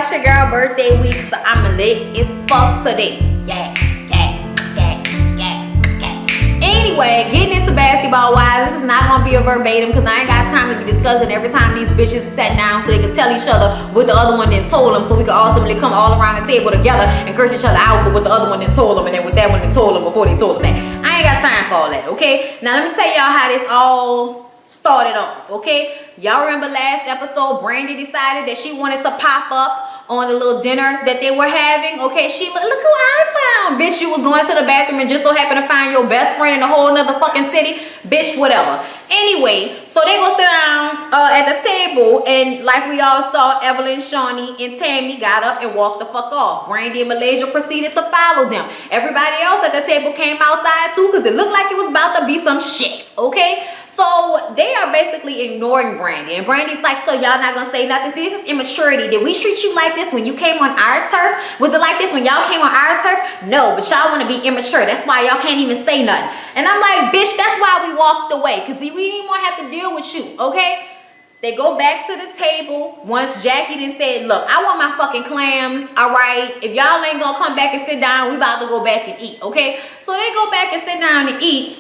it's your girl birthday week, so I'm lit as fuck today. Yeah. Anyway, getting into basketball wise, this is not gonna be a verbatim because I ain't got time to be discussing every time these bitches sat down so they could tell each other what the other one then told them, so we could ultimately come all around the table together and curse each other out for what the other one then told them and then what that one then told them before they told them that. I ain't got time for all that, okay? Now let me tell y'all how this all started off, okay? Y'all remember last episode, Brandy decided that she wanted to pop up on a little dinner that they were having, okay? She look who I found, bitch. You was going to the bathroom and just so happened to find your best friend in a whole nother fucking city, bitch, whatever. Anyway, so they go sit down at the table, and like we all saw, Evelyn, Shawnee, and Tammy got up and walked the fuck off. Brandy and Malaysia proceeded to follow them. Everybody else at the table came outside too because it looked like it was about to be some shit, okay? So they are basically ignoring Brandy, and Brandy's like, so y'all not gonna say nothing? See, this is immaturity. Did we treat you like this when you came on our turf? Was it like this when y'all came on our turf? No, but y'all want to be immature. That's why y'all can't even say nothing. And I'm like, bitch, that's why we walked away, because we didn't want to have to deal with you, okay? They go back to the table once Jackie then said, look, I want my fucking clams, all right? If y'all ain't gonna come back and sit down, we about to go back and eat, okay? So they go back and sit down and eat.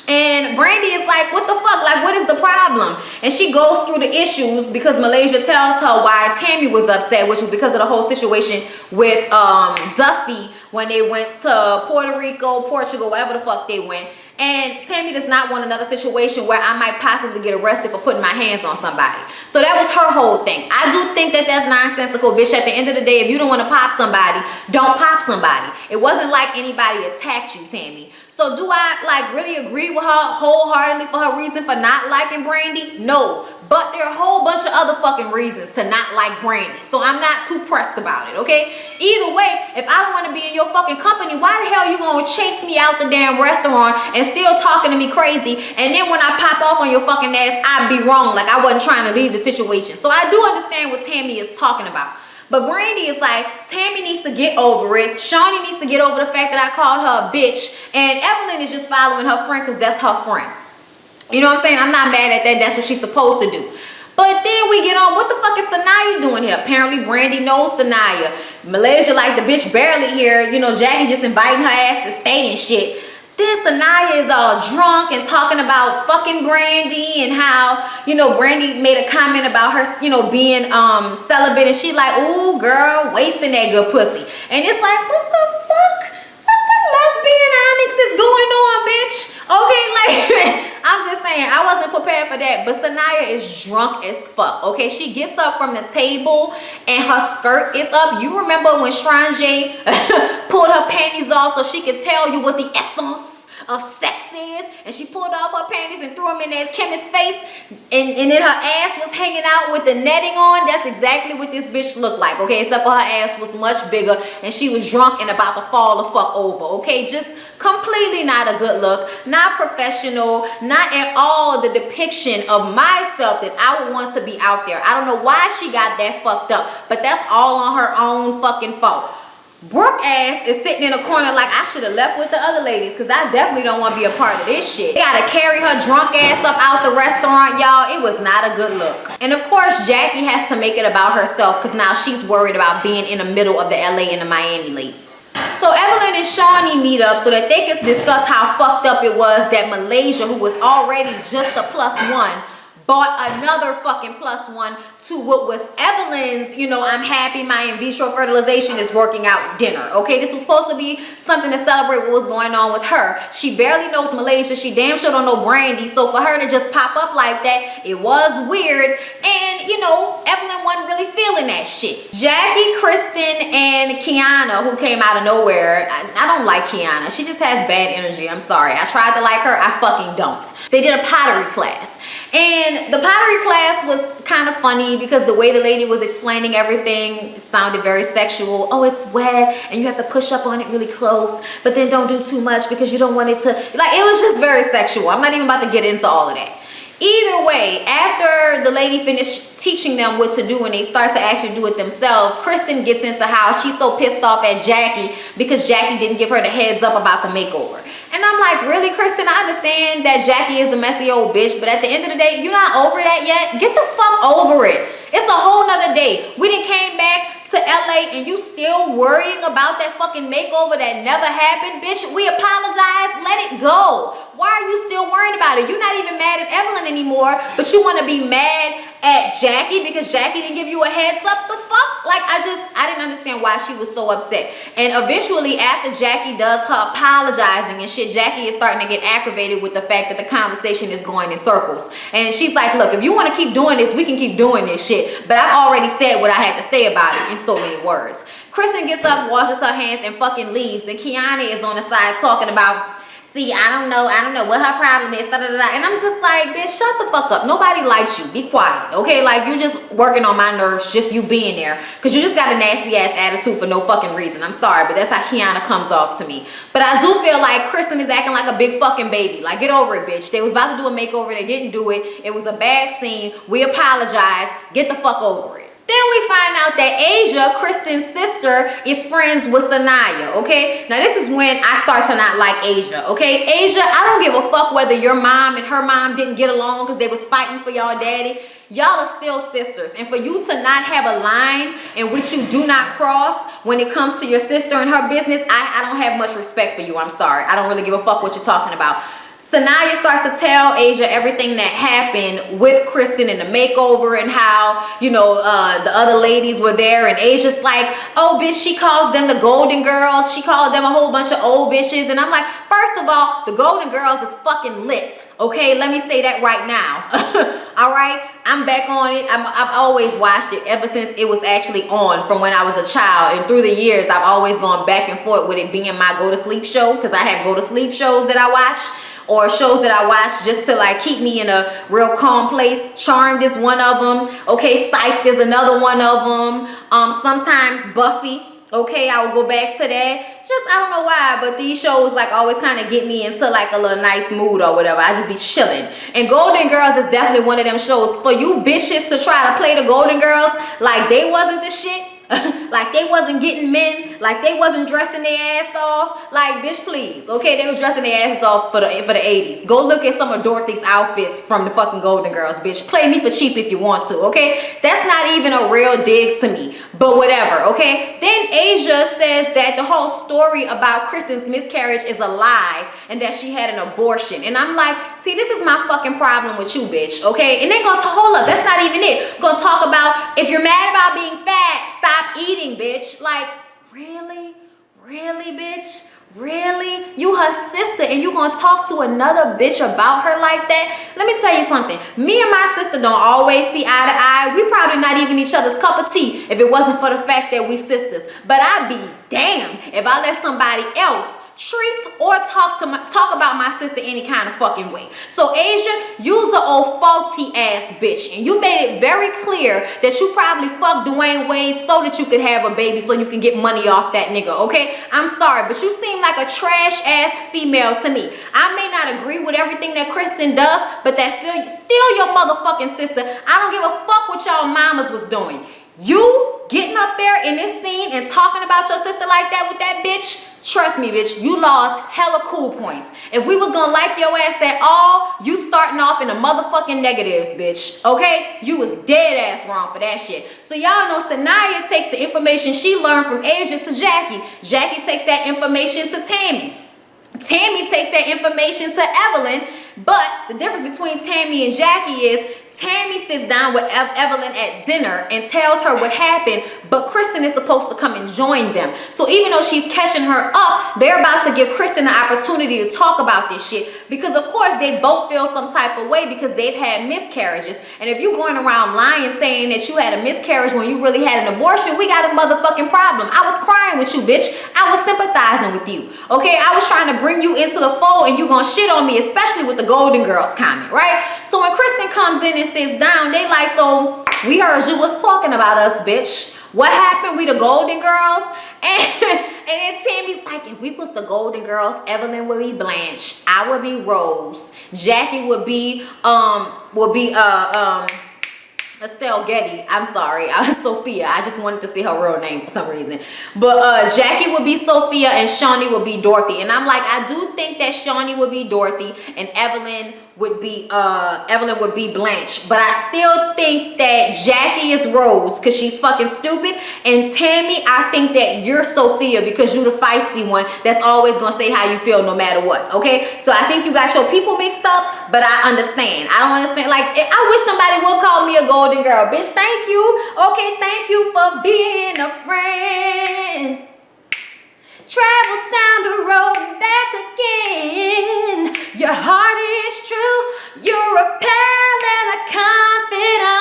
And Brandy is like, what the fuck? Like, what is the problem? And she goes through the issues because Malaysia tells her why Tammy was upset, which is because of the whole situation with Duffy when they went to Puerto Rico, Portugal, wherever the fuck they went. And Tammy does not want another situation where I might possibly get arrested for putting my hands on somebody. So that was her whole thing. I do think that that's nonsensical, bitch. At the end of the day, if you don't want to pop somebody, don't pop somebody. It wasn't like anybody attacked you, Tammy. So do I like really agree with her wholeheartedly for her reason for not liking Brandy? No. But there are a whole bunch of other fucking reasons to not like Brandy. So I'm not too pressed about it, okay? Either way, if I don't want to be in your fucking company, why the hell you gonna chase me out the damn restaurant and still talking to me crazy? And then when I pop off on your fucking ass, I'd be wrong. Like I wasn't trying to leave the situation. So I do understand what Tammy is talking about. But Brandy is like, Tammy needs to get over it. Shawnee needs to get over the fact that I called her a bitch. And Evelyn is just following her friend because that's her friend. You know what I'm saying? I'm not mad at that. That's what she's supposed to do. But then we get on, what the fuck is Sanaya doing here? Apparently Brandy knows Sanaya. Malaysia like the bitch barely here. You know, Jackie just inviting her ass to stay and shit. Then Sanaya is all drunk and talking about fucking Brandy and how, you know, Brandy made a comment about her, you know, being celibate, and she like, ooh, girl, wasting that good pussy. And it's like, what the fuck? What the lesbianics is going on, bitch? Okay, like, I'm just saying, I wasn't prepared for that. But Sanaya is drunk as fuck, okay? She gets up from the table and her skirt is up. You remember when Strange pulled her panties off so she could tell you what the essence of sex is, and she pulled off her panties and threw them in that chemist's face, and then her ass was hanging out with the netting on. That's exactly what this bitch looked like, okay? Except for her ass was much bigger and she was drunk and about to fall the fuck over, okay? Just completely not a good look, not professional, not at all the depiction of myself that I would want to be out there. I don't know why she got that fucked up, but that's all on her own fucking fault. Brooke ass is sitting in a corner like, I should have left with the other ladies because I definitely don't want to be a part of this shit. They gotta carry her drunk ass up out the restaurant, y'all. It was not a good look. And of course, Jackie has to make it about herself because now she's worried about being in the middle of the LA and the Miami ladies. So Evelyn and Shawnee meet up so that they can discuss how fucked up it was that Malaysia, who was already just a +1, bought another fucking +1 to what was Evelyn's, you know, I'm happy my in vitro fertilization is working out dinner, okay? This was supposed to be something to celebrate what was going on with her. She barely knows Malaysia. She damn sure don't know Brandy. So for her to just pop up like that, it was weird. And, you know, Evelyn wasn't really feeling that shit. Jackie, Kristen, and Kiana, who came out of nowhere. I don't like Kiana. She just has bad energy. I'm sorry. I tried to like her. I fucking don't. They did a pottery class. And the pottery class was kind of funny because the way the lady was explaining everything sounded very sexual. Oh, it's wet and you have to push up on it really close, but then don't do too much because you don't want it to, like, it was just very sexual. I'm not even about to get into all of that. Either way, after the lady finished teaching them what to do and they start to actually do it themselves, Kristen gets into how she's so pissed off at Jackie because Jackie didn't give her the heads up about the makeover. And I'm like, really, Kristen? I understand that Jackie is a messy old bitch, but at the end of the day, you're not over that yet? Get the fuck over it. It's a whole nother day. We done came back LA and you still worrying about that fucking makeover that never happened, bitch, we apologize, let it go. Why are you still worrying about it? You're not even mad at Evelyn anymore, but you want to be mad at Jackie because Jackie didn't give you a heads up. The fuck? Like, I didn't understand why she was so upset. And eventually, after Jackie does her apologizing and shit, Jackie is starting to get aggravated with the fact that the conversation is going in circles. And she's like, look, if you want to keep doing this, we can keep doing this shit. But I've already said what I had to say about it in so many words. Kristen gets up, washes her hands, and fucking leaves. And Kiana is on the side talking about, see, I don't know what her problem is, da, da, da, da. And I'm just like, bitch, shut the fuck up. Nobody likes you. Be quiet, okay? Like, you're just working on my nerves, just you being there. Because you just got a nasty-ass attitude for no fucking reason. I'm sorry, but that's how Kiana comes off to me. But I do feel like Kristen is acting like a big fucking baby. Like, get over it, bitch. They was about to do a makeover. They didn't do it. It was a bad scene. We apologize. Get the fuck over it. Then we find out that Asia, Kristen's sister, is friends with Siia, okay? Now, this is when I start to not like Asia, okay? Asia, I don't give a fuck whether your mom and her mom didn't get along because they was fighting for y'all daddy. Y'all are still sisters. And for you to not have a line in which you do not cross when it comes to your sister and her business, I don't have much respect for you. I'm sorry. I don't really give a fuck what you're talking about. Siia starts to tell Asia everything that happened with Kristen in the makeover and how, you know, the other ladies were there. And Asia's like, oh, bitch, she calls them the Golden Girls. She called them a whole bunch of old bitches. And I'm like, first of all, the Golden Girls is fucking lit. Okay, let me say that right now. All right, I'm back on it. I've always watched it ever since it was actually on from when I was a child. And through the years, I've always gone back and forth with it being my go-to-sleep show because I have go-to-sleep shows that I watch. Or shows that I watch just to like keep me in a real calm place. Charmed is one of them. Okay, Psyched is another one of them. Sometimes Buffy. Okay, I will go back to that. Just, I don't know why, but these shows like always kind of get me into like a little nice mood or whatever. I just be chilling. And Golden Girls is definitely one of them shows. For you bitches to try to play the Golden Girls like they wasn't the shit. Like they wasn't getting men, like they wasn't dressing their ass off. Like, bitch, please. Okay, they was dressing their asses off for the 80s. Go look at some of Dorothy's outfits from the fucking Golden Girls, bitch. Play me for cheap if you want to, okay? That's not even a real dig to me. But whatever, okay? Then Asia says that the whole story about Kristen's miscarriage is a lie and that she had an abortion. And I'm like, see, this is my fucking problem with you, bitch, okay? And then hold up, that's not even it. Gonna talk about if you're mad about being fat, stop eating, bitch. Like, really? Really, bitch? Really? You her sister and you gonna talk to another bitch about her like that? Let me tell you something. Me and my sister don't always see eye to eye. We probably not even each other's cup of tea if it wasn't for the fact that we sisters. But I'd be damned if I let somebody else treat or talk about my sister any kind of fucking way. So Asia, you's an old faulty ass bitch, and you made it very clear that you probably fucked Dwayne Wade so that you could have a baby so you can get money off that nigga, okay? I'm sorry, but you seem like a trash ass female to me. I may not agree with everything that Kristen does, but that's still your motherfucking sister. I don't give a fuck what y'all mamas was doing. You getting up there in this scene and talking about your sister like that with that bitch, trust me, bitch, you lost hella cool points. If we was gonna like your ass at all, you starting off in the motherfucking negatives, bitch, okay? You was dead ass wrong for that shit. So y'all know Siia takes the information she learned from Asia to Jackie. Jackie takes that information to Tammy. Tammy takes that information to Evelyn. But the difference between Tammy and Jackie is Tammy sits down with Evelyn at dinner and tells her what happened, but Kristen is supposed to come and join them. So even though she's catching her up, they're about to give Kristen an opportunity to talk about this shit because, of course, they both feel some type of way because they've had miscarriages. And if you're going around lying saying that you had a miscarriage when you really had an abortion, we got a motherfucking problem. I was crying with you, bitch. I was sympathizing with you, okay? I was trying to bring you into the fold and you gonna shit on me, especially with the Golden Girls comment, right? So when Kristen comes in and sits down, they like, so we heard you was talking about us, bitch. What happened? We the Golden Girls? And then Tammy's like, if we was the Golden Girls, Evelyn would be Blanche, I would be Rose, Jackie would be Estelle Getty. I'm sorry, Sophia. I just wanted to see her real name for some reason. But Jackie would be Sophia and Shawnee would be Dorothy. And I'm like, I do think that Shawnee would be Dorothy and Evelyn would be Blanche. But I still think that Jackie is Rose because she's fucking stupid. And Tammy, I think that you're Sophia because you're the feisty one that's always gonna say how you feel no matter what. Okay? So I think you got your people mixed up, but I understand. I don't understand. Like, I wish somebody would call me a golden girl. Bitch, thank you. Okay, thank you for being a friend. Travel down the road and back again. Your heart is true. You're a pal and a confidant.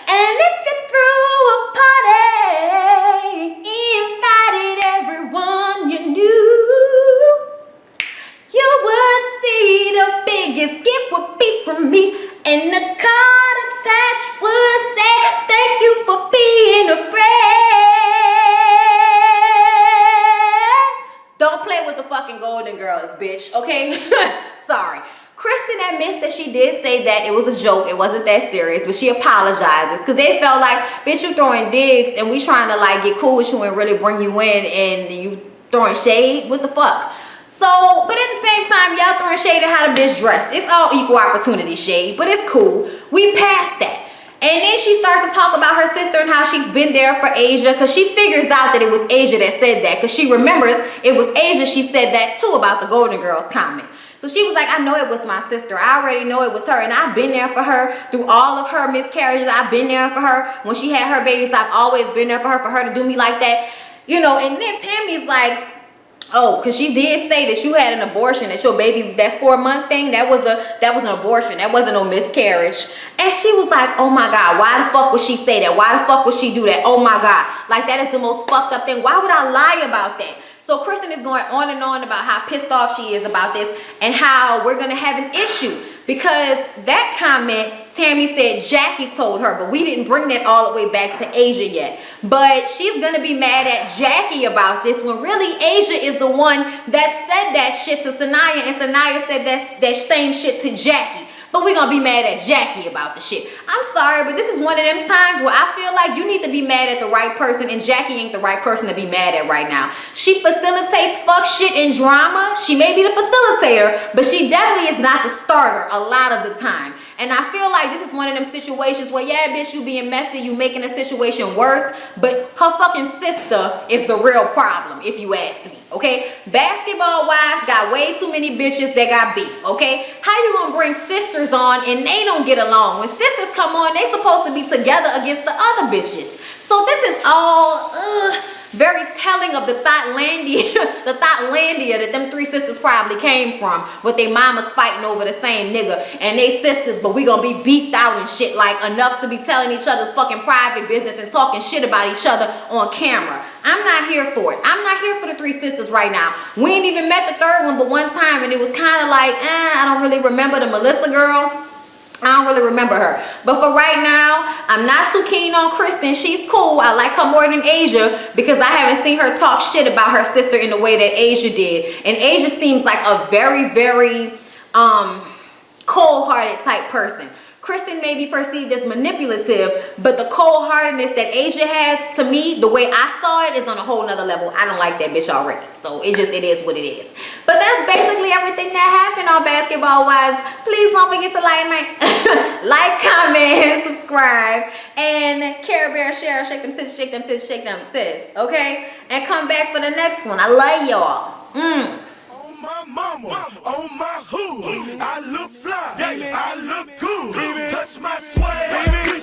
And if you threw a party, invited everyone you knew, you would see the biggest gift would be from me. And the card attached would say, thank you for being a friend. Don't play with the fucking Golden Girls, bitch, okay? Sorry. Kristen admits that she did say that it was a joke. It wasn't that serious, but she apologizes because they felt like, bitch, you throwing digs and we trying to like get cool with you and really bring you in and you throwing shade. What the fuck? So, but at the same time, y'all throwing shade at how the bitch dressed. It's all equal opportunity shade, but it's cool. We passed that. And then she starts to talk about her sister and how she's been there for Asia because she figures out that it was Asia that said that because she remembers it was Asia she said that too about the Golden Girls comment. So she was like, I know it was my sister. I already know it was her. And I've been there for her through all of her miscarriages. I've been there for her. When she had her babies, I've always been there for her to do me like that. You know, and then Tammy's like, oh, because she did say that you had an abortion, that your baby, that 4-month thing, that was an abortion. That wasn't no miscarriage. And she was like, oh my God, why the fuck would she say that? Why the fuck would she do that? Oh my God. Like, that is the most fucked up thing. Why would I lie about that? So Kristen is going on and on about how pissed off she is about this and how we're going to have an issue. Because that comment, Tammy said Jackie told her, but we didn't bring that all the way back to Asia yet. But she's going to be mad at Jackie about this when really Asia is the one that said that shit to Siia, and Siia said that same shit to Jackie. But we're going to be mad at Jackie about the shit. I'm sorry, but this is one of them times where I feel like you need to be mad at the right person, and Jackie ain't the right person to be mad at right now. She facilitates fuck shit and drama. She may be the facilitator, but she definitely is not the starter a lot of the time. And I feel like this is one of them situations where, yeah, bitch, you being messy, you making the situation worse, but her fucking sister is the real problem, if you ask me, okay? Basketball wives got way too many bitches that got beef, okay? How you gonna bring sisters on and they don't get along? When sisters come on, they supposed to be together against the other bitches. So this is all, very telling of the Thoughtlandia that them 3 sisters probably came from, with their mamas fighting over the same nigga and they sisters, but we gonna be beefed out and shit, like enough to be telling each other's fucking private business and talking shit about each other on camera. I'm not here for it. I'm not here for the 3 sisters right now. We ain't even met the 3rd one but one time, and it was kind of like, I don't really remember the Melissa girl. I don't really remember her. But for right now, I'm not too keen on Kristen. She's cool. I like her more than Asia because I haven't seen her talk shit about her sister in the way that Asia did. And Asia seems like a very, very cold-hearted type person. Kristen may be perceived as manipulative, but the cold-heartedness that Asia has, to me, the way I saw it, is on a whole nother level. I don't like that bitch already. So it is what it is. But that's basically everything that happened on Basketball Wives. Please don't forget to like, comment, subscribe, and Care Bear, share, shake them tits, shake them tits, shake them tits, okay? And come back for the next one. I love y'all. My mama, on my hood, I look fly, I look good, touch my swag,